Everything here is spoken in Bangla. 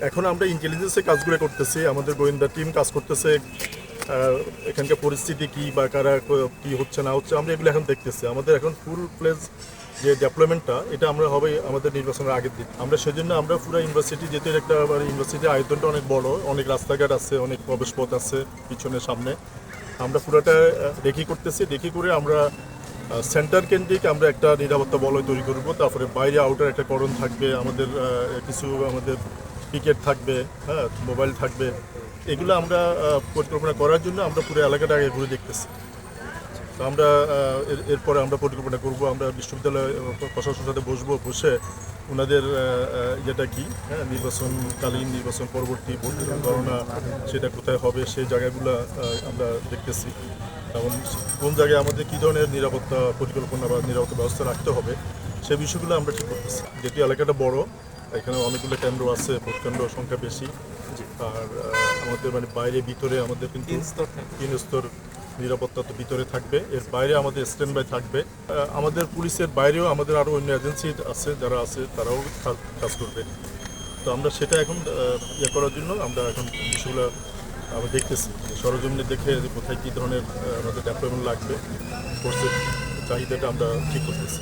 এখন আমরা ইন্টেলিজেন্সের কাজগুলো করতেছি, আমাদের গোয়েন্দা টিম কাজ করতেছে। এখানকার পরিস্থিতি কী বা কারা কী হচ্ছে না হচ্ছে আমরা এগুলো এখন দেখতেছি। আমাদের এখন ফুল প্লেজ যে ডেভেলপমেন্টটা এটা আমরা হবে আমাদের নির্বাচনের আগের দিন। আমরা সেজন্য আমরা পুরো ইউনিভার্সিটি যেহেতু একটা ইউনিভার্সিটির আয়তনটা অনেক বড়, অনেক রাস্তাঘাট আছে, অনেক প্রবেশপথ আছে পিছনে সামনে, আমরা পুরোটা দেখি করতেছি। দেখি করে আমরা সেন্টার কেন্দ্রিক আমরা একটা নিরাপত্তা বলয় তৈরি করব। তারপরে বাইরে আউটার একটা করণ থাকবে, আমাদের কিছু আমাদের পিকেট থাকবে, হ্যাঁ, মোবাইল থাকবে। এগুলো আমরা পরিকল্পনা করার জন্য আমরা পুরো এলাকাটা আগে ঘুরে দেখতেছি। তো আমরা এরপরে আমরা পরিকল্পনা করব। আমরা বিশ্ববিদ্যালয় প্রশাসনের সাথে বসে ওনাদের যেটা কি, হ্যাঁ, নির্বাচনকালীন নির্বাচন পরবর্তী ভোট গণনা সেটা কোথায় হবে সেই জায়গাগুলো আমরা দেখতেছি। এবং কোন জায়গায় আমাদের কী ধরনের নিরাপত্তা পরিকল্পনা বা নিরাপত্তা ব্যবস্থা রাখতে হবে সেই বিষয়গুলো আমরা ঠিক করতেছি। যেহেতু এলাকাটা বড়, এখানে অনেকগুলো কেন্দ্র আছে, ভোট কেন্দ্র সংখ্যা বেশি। আর আমাদের মানে বাইরে ভিতরে আমাদের কিন্তু তিন স্তর নিরাপত্তা তো ভিতরে থাকবে, এর বাইরে আমাদের স্ট্যান্ড বাই থাকবে। আমাদের পুলিশের বাইরেও আমাদের আরও অন্য এজেন্সি আছে, যারা আছে তারাও কাজ করবে। তো আমরা সেটা এখন ইয়ে করার জন্য আমরা এখন বিষয়গুলো আমরা দেখতেছি, সরজমিনে দেখে যে কোথায় কী ধরনের আমাদের ডেভেলপমেন্ট লাগবে, ফোর্সের চাহিদাটা আমরা ঠিক করতেছি।